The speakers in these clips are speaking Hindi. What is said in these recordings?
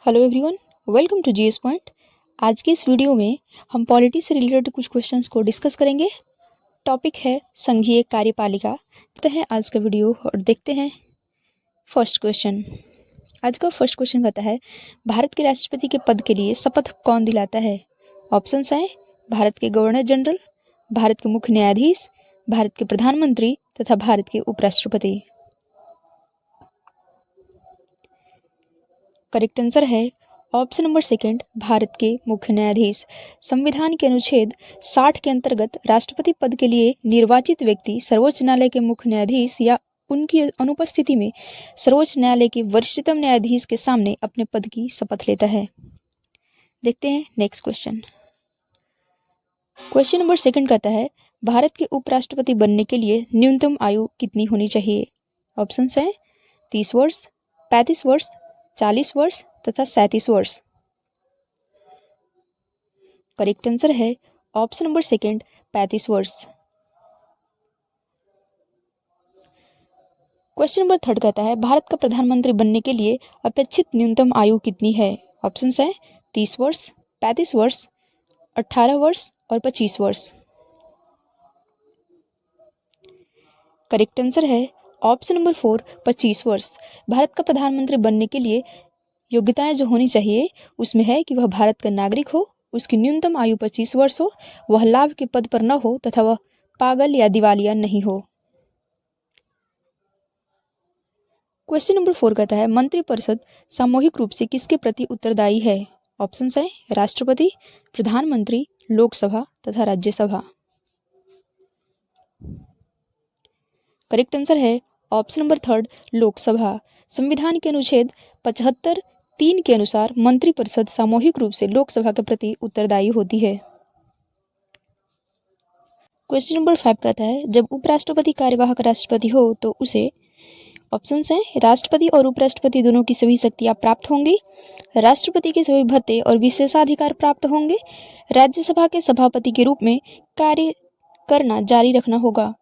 Hello everyone, welcome to GS point. आज की इस वीडियो में हम पॉलिटी से रिलेटेड कुछ क्वेश्चंस को डिस्कस करेंगे। टॉपिक है संघीय कार्यपालिका। देखते हैं आज का वीडियो और देखते हैं फर्स्ट क्वेश्चन। आज का फर्स्ट क्वेश्चन कहता है, भारत के राष्ट्रपति के पद के लिए शपथ कौन दिलाता है? ऑप्शंस हैं भारत के गवर्नर जनरल, भारत के मुख्य न्यायाधीश, भारत के प्रधानमंत्री तथा भारत के उपराष्ट्रपति। करेक्ट आंसर है ऑप्शन नंबर सेकंड, भारत के मुख्य न्यायाधीश। संविधान के अनुच्छेद 60 के अंतर्गत राष्ट्रपति पद के लिए निर्वाचित व्यक्ति सर्वोच्च न्यायालय के मुख्य न्यायाधीश या उनकी अनुपस्थिति में सर्वोच्च न्यायालय के वरिष्ठतम न्यायाधीश के सामने अपने पद की शपथ लेता है। देखते हैं next question. Question number second कहता है, भारत के उपराष्ट्रपति बनने के लिए न्यूनतम आयु कितनी होनी चाहिए? ऑप्शंस हैं 30 वर्ष, 35 वर्ष, 40 वर्ष तथा 37 वर्ष। करेक्ट आंसर है ऑप्शन नंबर सेकंड, 35 वर्ष। क्वेश्चन नंबर थर्ड कहता है, भारत का प्रधानमंत्री बनने के लिए अपेक्षित न्यूनतम आयु कितनी है? ऑप्शंस हैं 30 वर्ष, 35 वर्ष, 18 वर्ष और 25 वर्ष। करेक्ट आंसर है ऑप्शन नंबर 4, 25 वर्ष। भारत का प्रधानमंत्री बनने के लिए योग्यताएं जो होनी चाहिए उसमें है कि वह भारत का नागरिक हो, उसकी न्यूनतम आयु 25 वर्ष हो, वह लाभ के पद पर न हो तथा वह पागल या दिवालिया नहीं हो। क्वेश्चन नंबर 4 कहता है, मंत्रिपरिषद सामूहिक रूप से किसके प्रति उत्तरदायी है? ऑप्शंस हैं राष्ट्रपति, प्रधानमंत्री, लोकसभा तथा राज्यसभा। करेक्ट आंसर है ऑप्शन नंबर थर्ड, लोकसभा। संविधान के अनुच्छेद 75(3) के अनुसार मंत्रिपरिषद सामूहिक रूप से लोकसभा के प्रति उत्तरदायी होती है। क्वेश्चन नंबर 5 कहता है, जब उपराष्ट्रपति कार्यवाहक राष्ट्रपति हो तो उसे ऑप्शंस हैं राष्ट्रपति और उपराष्ट्रपति दोनों की सभी शक्तियां प्राप्त होंगी, राष्ट्रपति के सभी भत्ते और विशेषाधिकार प्राप्त होंगे, राज्यसभा के सभापति के रूप में कार्य करना जारी रखना होगा।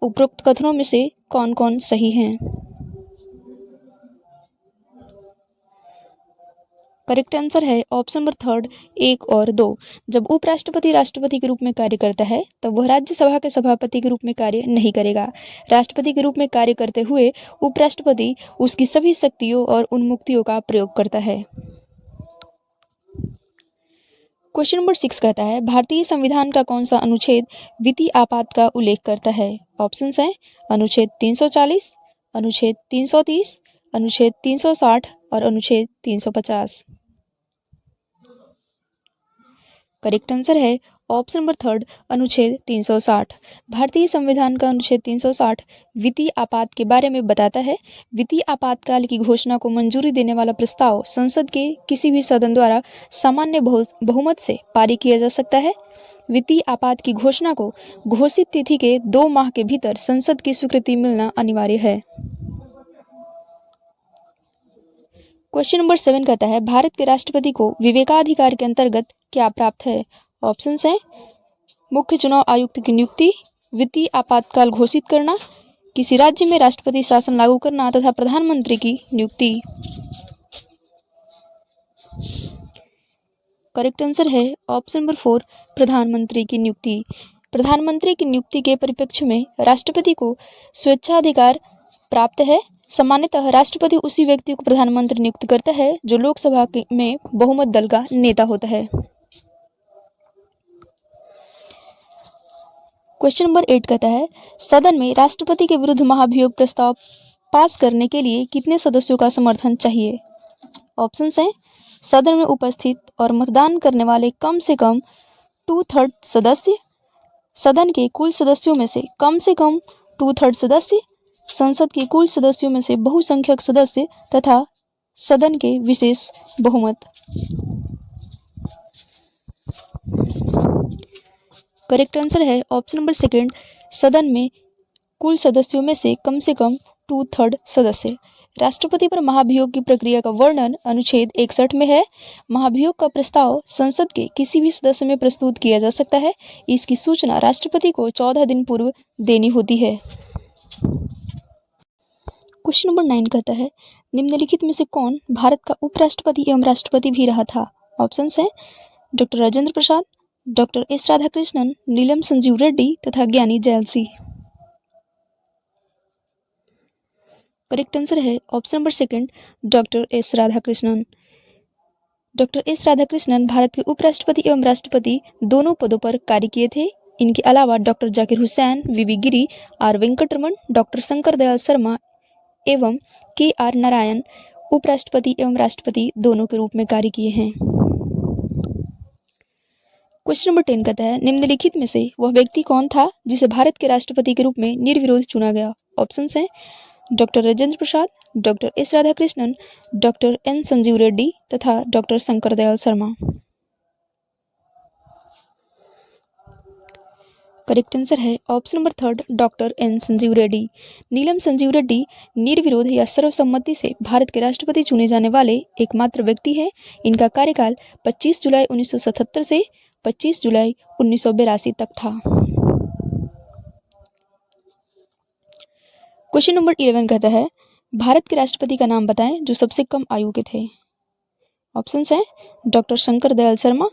उपरोक्त कथनों में से कौन कौन सही हैं? करेक्ट आंसर है ऑप्शन नंबर थर्ड, 1 और 2। जब उपराष्ट्रपति राष्ट्रपति के रूप में कार्य करता है तब वह राज्यसभा के सभापति के रूप में कार्य नहीं करेगा। राष्ट्रपति के रूप में कार्य करते हुए उपराष्ट्रपति उसकी सभी शक्तियों और उन्मुक्तियों का प्रयोग करता है। क्वेश्चन नंबर 6 कहता है, भारतीय संविधान का कौन सा अनुच्छेद वित्तीय आपात का उल्लेख करता है? ऑप्शंस हैं अनुच्छेद 340, अनुच्छेद 330, अनुच्छेद 360 और अनुच्छेद 350। करेक्ट आंसर है ऑप्शन नंबर थर्ड, अनुच्छेद 360। भारतीय संविधान का अनुच्छेद 360 वित्तीय आपात के बारे में बताता है। वित्तीय आपातकाल की घोषणा को मंजूरी देने वाला प्रस्ताव संसद के किसी भी सदन द्वारा सामान्य बहुमत से पारित किया जा सकता है। वित्तीय आपात की घोषणा को घोषित तिथि के 2 माह के भीतर संसद की स्वीकृति मिलना अनिवार्य है। क्वेश्चन नंबर 7 कहता है, भारत के राष्ट्रपति को विवेकाधिकार के अंतर्गत क्या प्राप्त है? ऑप्शंस हैं मुख्य चुनाव आयुक्त की नियुक्ति, वित्तीय आपातकाल घोषित करना, किसी राज्य में राष्ट्रपति शासन लागू करना तथा प्रधानमंत्री की नियुक्ति। करेक्ट आंसर है ऑप्शन नंबर 4, प्रधानमंत्री की नियुक्ति। प्रधानमंत्री की नियुक्ति के परिप्रेक्ष्य में राष्ट्रपति को स्वेच्छाधिकार प्राप्त है। सामान्यतः राष्ट्रपति उसी व्यक्ति को प्रधानमंत्री नियुक्त करता है जो लोकसभा में बहुमत दल का नेता होता है। क्वेश्चन नंबर 8 कहता है, सदन में राष्ट्रपति के विरुद्ध महाभियोग प्रस्ताव पास करने के लिए कितने सदस्यों का समर्थन चाहिए? ऑप्शंस हैं सदन में उपस्थित और मतदान करने वाले कम से कम 2/3 सदस्य, सदन के कुल सदस्यों में से कम 2/3 सदस्य, संसद के कुल सदस्यों में से बहुसंख्यक सदस्य तथा सदन के विशेष बहुमत। करेक्ट आंसर है ऑप्शन नंबर सेकंड, सदन में कुल सदस्यों में से कम 2/3 सदस्य। राष्ट्रपति पर महाभियोग की प्रक्रिया का वर्णन अनुच्छेद 61 में है। महाभियोग का प्रस्ताव संसद के किसी भी सदस्य में प्रस्तुत किया जा सकता है। इसकी सूचना राष्ट्रपति को 14 दिन पूर्व देनी होती है। क्वेश्चन नंबर 9 कहता है निम्नलिखित में से कौन भारत का उपराष्ट्रपति एवं राष्ट्रपति भी रहा था? ऑप्शंस हैं doctor Rajendra Prasad, doctor S Radhakrishnan, नीलम संजीव रेड्डी तथा ज्ञानी जैल सिंह। करेक्ट आंसर है option number 2 doctor S Radhakrishnan. Doctor S Radhakrishnan Bharat के उपराष्ट्रपति एवं राष्ट्रपति दोनों पदों पर कार्य किए थे। इनके अलावा doctor Zakir Hussain, V V Giri, R Venkataraman, doctor Shankar Dayal Sharma एवं के आर नारायण उपराष्ट्रपति एवं राष्ट्रपति दोनों के रूप में कार्य किए हैं। क्वेश्चन नंबर 10 कहता है निम्नलिखित में से वह व्यक्ति कौन था जिसे भारत के राष्ट्रपति के रूप में निर्विरोध चुना गया? ऑप्शंस हैं doctor Rajendra Prasad, doctor S Radhakrishnan, doctor N Sanjiva Reddy तथा doctor Shankar Dayal Sharma. Correct answer है option number 3 doctor N Sanjiva Reddy. Neelam Sanjiva Reddy निर्विरोध या सर्वसम्मति से भारत के राष्ट्रपति चुने जाने वाले एकमात्र व्यक्ति हैं। इनका कार्यकाल 25 जुलाई 1977 से 25 जुलाई 1982 तक था। क्वेश्चन नंबर 11 कहता है भारत के राष्ट्रपति का नाम बताएं जो सबसे कम आयु के थे। ऑप्शंस हैं doctor Shankar Dayal Sharma,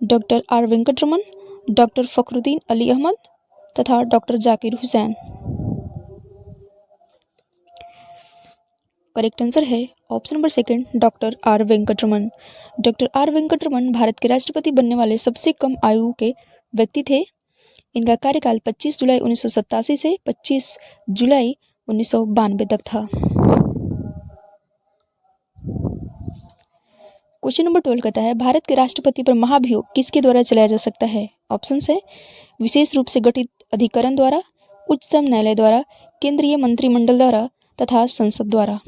doctor R Venkataraman, doctor Fakhruddin Ali Ahmed तथा doctor Zakir Hussain. Correct answer है option number 2 doctor R Venkataraman. Doctor R Venkataraman Bharat के राष्ट्रपति बनने वाले सबसे कम आयु के व्यक्ति थे। इनका कार्यकाल 25 जुलाई 1987 से 25 जुलाई 1992 तक था। क्वेश्चन नंबर 12 कहता है भारत के राष्ट्रपति पर महाभियोग किसके द्वारा चलाया जा सकता है? ऑप्शंस है विशेष रूप से गठित अधिकरण द्वारा, उच्चतम न्यायालय द्वारा, केंद्रीय मंत्रिमंडल द्वारा तथा संसद द्वारा।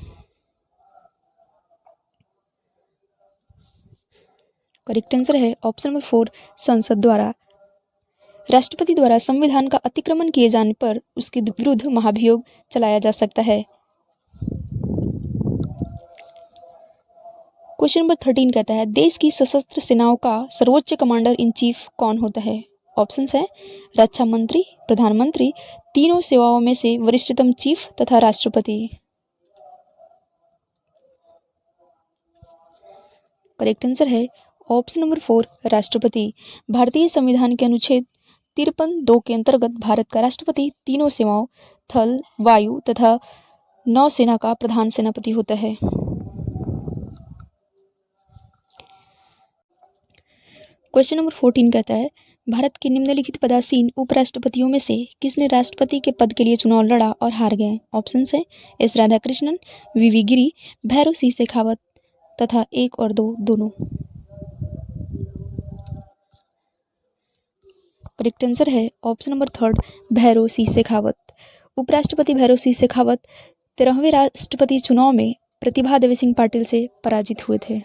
करेक्ट आंसर है ऑप्शन नंबर 4 संसद द्वारा। राष्ट्रपति द्वारा संविधान का अतिक्रमण किए जाने पर उसके विरुद्ध महाभियोग चलाया जा सकता है। क्वेश्चन नंबर 13 कहता है देश की सशस्त्र सेनाओं का सर्वोच्च कमांडर इन चीफ कौन होता है? ऑप्शंस है रक्षा मंत्री, प्रधानमंत्री, तीनों सेवाओं में से वरिष्ठतम चीफ तथा राष्ट्रपति। करेक्ट आंसर है ऑप्शन नंबर 4 राष्ट्रपति। भारतीय संविधान के अनुच्छेद 53(2) के अंतर्गत भारत का राष्ट्रपति तीनों सेवाओं थल, वायु तथा नौसेना का प्रधान सेनापति होता है। क्वेश्चन नंबर 14 कहता है भारत के निम्नलिखित पदासीन उपराष्ट्रपतियों में से किसने राष्ट्रपति के पद के लिए चुनाव लड़ा और हार गए? ऑप्शंस है एस राधाकृष्णन, वीवी गिरी, भैरों सिंह शेखावत तथा 1 और 2 दोनों। करेक्ट आंसर है ऑप्शन नंबर 3 भैरों सिंह शेखावत। उपराष्ट्रपति भैरों सिंह शेखावत 13वें राष्ट्रपति चुनाव में प्रतिभा देवी सिंह पाटिल से पराजित हुए थे।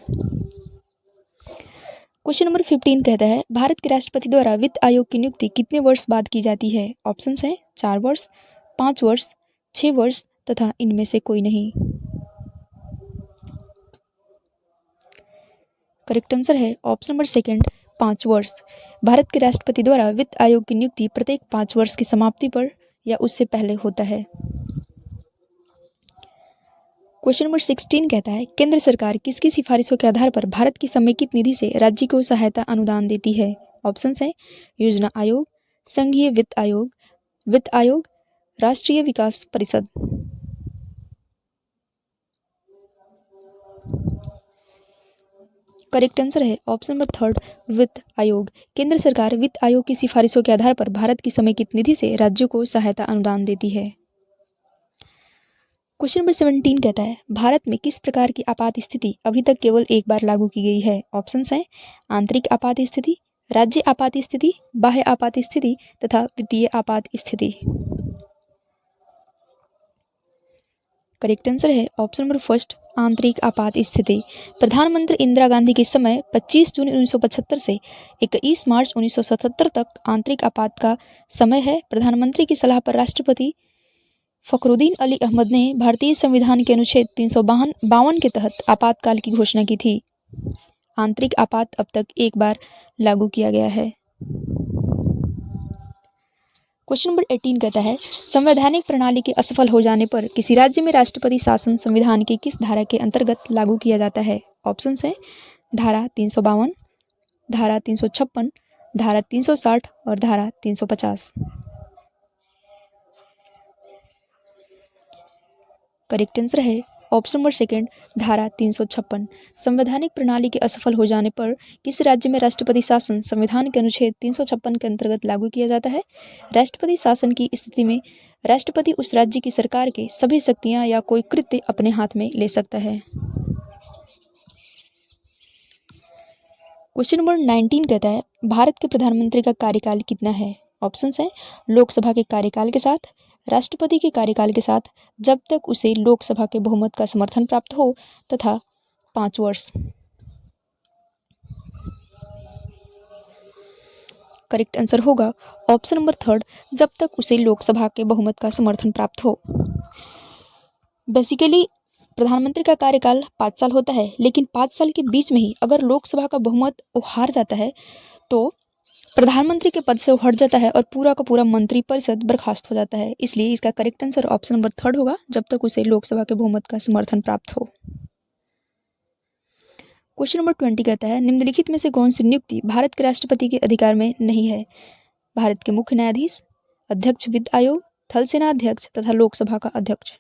क्वेश्चन नंबर 15 कहता है भारत के राष्ट्रपति द्वारा वित्त आयोग की नियुक्ति कितने वर्ष बाद की जाती है? ऑप्शंस हैं 4 वर्ष, 5 वर्ष, 6 वर्ष तथा इनमें से कोई नहीं। करेक्ट आंसर है ऑप्शन नंबर 2 5 वर्ष। भारत के राष्ट्रपति द्वारा वित्त आयोग की नियुक्ति प्रत्येक 5 वर्ष की समाप्ति पर या उससे पहले होता है। क्वेश्चन नंबर 16 कहता है केंद्र सरकार किसकी सिफारिशों के आधार पर भारत की समेकित निधि से राज्य को सहायता अनुदान देती है? ऑप्शंस हैं योजना आयोग, संघीय वित्त आयोग, राष्ट्रीय विकास परिषद। करेक्ट आंसर है ऑप्शन नंबर 3 वित्त आयोग। केंद्र सरकार वित्त आयोग की सिफारिशों के आधार पर भारत की समेकित निधि से राज्यों को सहायता अनुदान देती है। क्वेश्चन नंबर 17 कहता है भारत में किस प्रकार की आपात स्थिति अभी तक केवल एक बार लागू की गई है? ऑप्शंस हैं आंतरिक आपात स्थिति, राज्य आपात स्थिति, बाह्य आपात स्थिति तथा वित्तीय आपात स्थिति। करेक्ट आंसर है ऑप्शन नंबर 1 आंतरिक आपात स्थिति। प्रधानमंत्री इंदिरा गांधी के समय 25 जून 1975 से 21 मार्च 1977 तक आंतरिक आपात का समय है। प्रधानमंत्री की सलाह पर राष्ट्रपति फखरुद्दीन अली अहमद ने भारतीय संविधान के अनुच्छेद 352 के तहत आपातकाल की घोषणा की थी। आंतरिक आपात अब तक एक बार लागू किया गया है। क्वेश्चन नंबर 18 कहता है संवैधानिक प्रणाली के असफल हो जाने पर किसी राज्य में राष्ट्रपति शासन संविधान की किस धारा के अंतर्गत लागू किया जाता है। ऑप्शंस हैं धारा 352, धारा 356, धारा 360 और धारा 350। करेक्ट आंसर है ऑप्शन नंबर सेकंड, धारा 356। संवैधानिक प्रणाली के असफल हो जाने पर किस राज्य में राष्ट्रपति शासन संविधान के अनुच्छेद 356 के अंतर्गत लागू किया जाता है। राष्ट्रपति शासन की स्थिति में राष्ट्रपति उस राज्य की सरकार के सभी शक्तियां या कोई कृत्य अपने हाथ में ले सकता है। क्वेश्चन नंबर 19 कहता है भारत के प्रधानमंत्री का कार्यकाल कितना है। ऑप्शंस हैं लोकसभा के कार्यकाल के साथ, राष्ट्रपति के कार्यकाल के साथ, जब तक उसे लोकसभा के बहुमत का समर्थन प्राप्त हो, तथा 5 वर्ष। करेक्ट आंसर होगा ऑप्शन नंबर थर्ड, जब तक उसे लोकसभा के बहुमत का समर्थन प्राप्त हो। बेसिकली प्रधानमंत्री का कार्यकाल 5 साल होता है, लेकिन 5 साल के बीच में ही अगर लोकसभा का बहुमत हार जाता है तो प्रधानमंत्री के पद से वो हट जाता है और पूरा का पूरा मंत्रिपरिषद बर्खास्त हो जाता है। इसलिए इसका correct answer option number third होगा, जब तक उसे लोकसभा के बहुमत का समर्थन प्राप्त हो। क्वेश्चन नंबर 20 कहता है निम्नलिखित में से कौन सी नियुक्ति भारत के राष्ट्रपति के अधिकार में नहीं है। भारत के मुख्य न्यायाधीश, अध्यक्ष वित्त आयोग, थल सेना अध्यक्ष तथा लोकसभा का अध्यक्ष।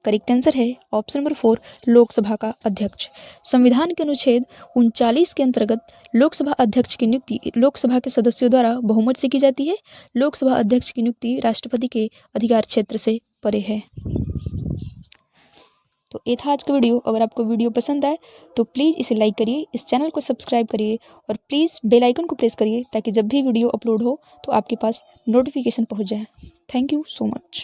करेक्ट आंसर है ऑप्शन नंबर 4, लोकसभा का अध्यक्ष। संविधान के अनुच्छेद 39 के अंतर्गत लोकसभा अध्यक्ष की नियुक्ति लोकसभा के सदस्यों द्वारा बहुमत से की जाती है। लोकसभा अध्यक्ष की नियुक्ति राष्ट्रपति के अधिकार क्षेत्र से परे है। तो ये था आज का वीडियो। अगर आपको वीडियो पसंद आए तो प्लीज़ इसे लाइक करिए, इस चैनल को सब्सक्राइब करिए और प्लीज़ बेल आइकन को प्रेस करिए ताकि जब भी वीडियो अपलोड हो तो आपके पास नोटिफिकेशन पहुंच जाए। Thank you so much.